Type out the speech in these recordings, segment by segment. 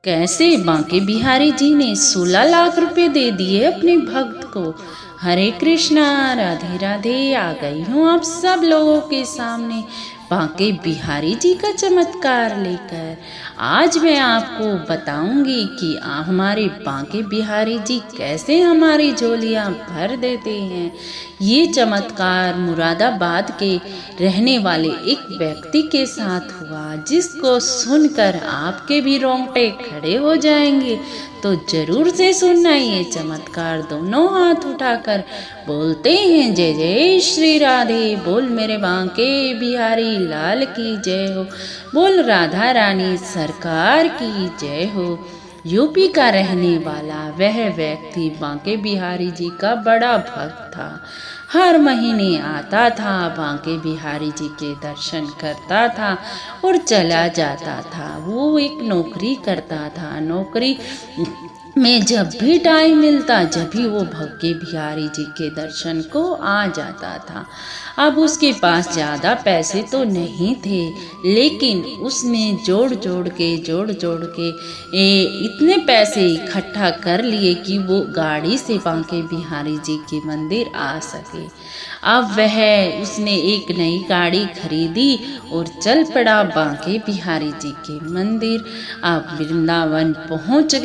कैसे बांके बिहारी जी ने 16 लाख रुपए दे दिए अपने भक्त को। हरे कृष्णा, राधे राधे। आ गई हूँ आप सब लोगों के सामने बांके बिहारी जी का चमत्कार लेकर। आज मैं आपको बताऊंगी कि हमारे बांके बिहारी जी कैसे हमारी झोलियां भर देते हैं। ये चमत्कार मुरादाबाद के रहने वाले एक व्यक्ति के साथ हुआ, जिसको सुनकर आपके भी रोंगटे खड़े हो जाएंगे। तो जरूर से सुनना ये चमत्कार। दोनों हाथ उठाकर बोलते हैं जय जय श्री राधे। बोल मेरे बांके बिहारी लाल की जय हो। बोल राधा रानी सरकार की जय हो। यूपी का रहने वाला वह व्यक्ति बांके बिहारी जी का बड़ा भक्त था। हर महीने आता था, बांके बिहारी जी के दर्शन करता था और चला जाता था। वो एक नौकरी करता था। नौकरी में जब भी टाइम मिलता, जब भी वो बांके बिहारी जी के दर्शन को आ जाता था। अब उसके पास ज़्यादा पैसे तो नहीं थे, लेकिन उसने जोड़ जोड़ के इतने पैसे इकट्ठा कर लिए कि वो गाड़ी से बांके बिहारी जी के मंदिर आ सके। अब उसने एक नई गाड़ी खरीदी और चल पड़ा बांके बिहारी जी के मंदिर। अब वृंदावन पहुंच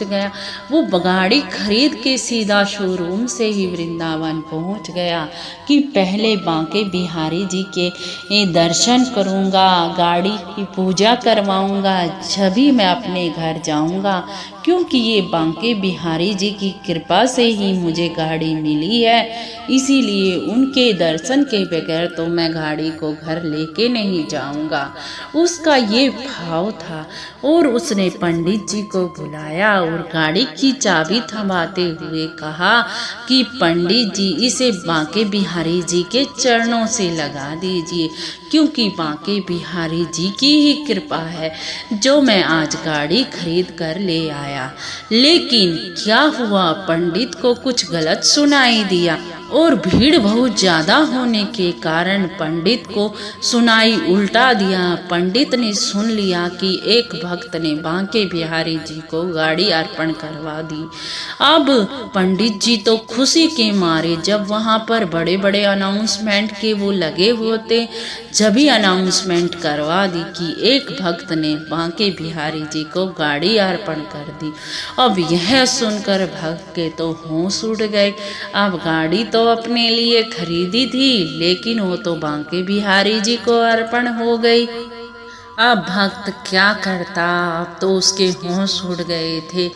गया। वो गाड़ी खरीद के सीधा शोरूम से ही वृंदावन पहुंच गया कि पहले बांके बिहारी जी के दर्शन करूंगा, गाड़ी की पूजा करवाऊंगा, जभी मैं अपने घर जाऊंगा, क्योंकि ये बांके बिहारी जी की कृपा से ही मुझे गाड़ी मिली है। इसीलिए उनके दर्शन के बगैर तो मैं गाड़ी को घर लेके नहीं जाऊंगा। उसका ये भाव था। और उसने पंडित जी को बुलाया और गाड़ी की चाबी थमाते हुए कहा कि पंडित जी, इसे बांके बिहारी जी के चरणों से लगा दीजिए, क्योंकि बांके बिहारी जी की ही कृपा है जो मैं आज गाड़ी खरीद कर ले आया। लेकिन क्या हुआ, पंडित को कुछ गलत सुनाई दिया और भीड़ बहुत ज्यादा होने के कारण पंडित को सुनाई उल्टा दिया। पंडित ने सुन लिया कि एक भक्त ने बांके बिहारी जी को गाड़ी अर्पण करवा दी। अब पंडित जी तो खुशी के मारे, जब वहां पर बड़े बड़े अनाउंसमेंट के वो लगे होते, जब ही अनाउंसमेंट करवा दी कि एक भक्त ने बांके बिहारी जी को गाड़ी अर्पण कर दी। अब यह सुनकर भक्त के तो होश उड़ गए। अब गाड़ी तो अपने लिए खरीदी थी, लेकिन वो तो बांके बिहारी जी को अर्पण हो गई। अब भक्त क्या करता। अब तो उसके होश उड़ गए थे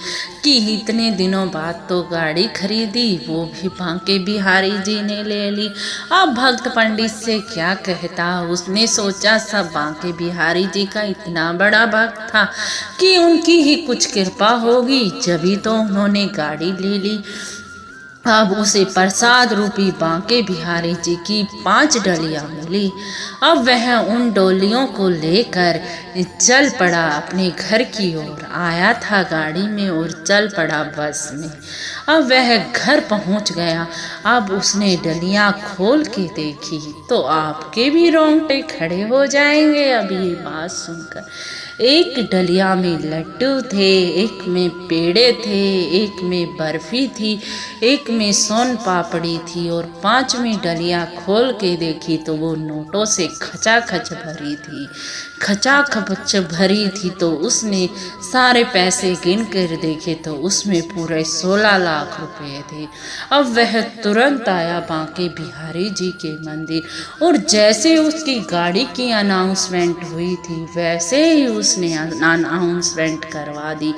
कि इतने दिनों बाद तो गाड़ी खरीदी, वो भी बांके बिहारी जी ने ले ली। अब भक्त पंडित से क्या कहता। उसने सोचा सब बांके बिहारी जी का इतना बड़ा भक्त था कि उनकी ही कुछ कृपा होगी, जभी तो उन्होंने गाड़ी ले ली। अब उसे प्रसाद रूपी बांके बिहारी जी की 5 डलियां मिली। अब वह उन डोलियों को लेकर चल पड़ा अपने घर की ओर। आया था गाड़ी में और चल पड़ा बस में। अब वह घर पहुंच गया। अब उसने डलियां खोल के देखी तो आपके भी रोंगटे खड़े हो जाएंगे अब ये बात सुनकर। एक डलिया में लड्डू थे, एक में पेड़े थे, एक में बर्फी थी, एक में सोन पापड़ी थी, और 5वीं डलिया खोल के देखी तो वो नोटों से खचाखच भरी थी। तो उसने सारे पैसे गिन कर देखे तो उसमें पूरे 16 लाख रुपए थे। अब वह तुरंत आया बांके बिहारी जी के मंदिर और जैसे उसकी गाड़ी की अनाउंसमेंट हुई थी, वैसे ही उसने अनाउंसमेंट करवा दी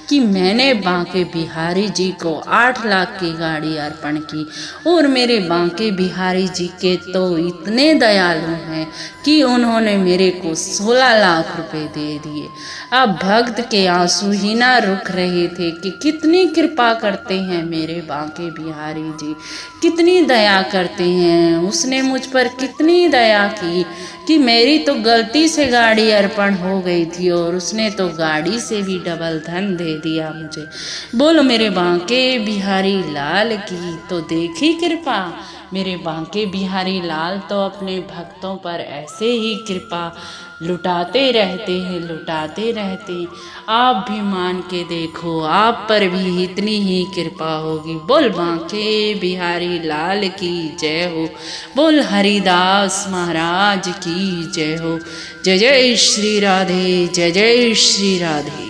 कि मैंने बांके बिहारी जी को 8 लाख की गाड़ी अर्पण की और मेरे बांके बिहारी जी के तो इतने दयालु हैं कि उन्होंने मेरे को 16 लाख रुपए दे दिए। अब भक्त के आंसू ही ना रुक रहे थे कि कितनी कृपा करते हैं मेरे बांके बिहारी जी, कितनी दया करते हैं। उसने मुझ पर कितनी दया की कि मेरी तो गलती से गाड़ी अर्पण हो गई थी और उसने तो गाड़ी से भी डबल धन दे दिया मुझे। बोलो मेरे बांके बिहारी लाल की। तो देखी कृपा मेरे बांके बिहारी लाल तो अपने भक्तों पर ऐसे ही कृपा लुटाते रहते हैं, लुटाते रहते हैं। आप भी मान के देखो, आप पर भी इतनी ही कृपा होगी। बोल बांके बिहारी लाल की जय हो, बोल हरिदास महाराज की जय हो। जय जय श्री राधे, जय जय श्री राधे।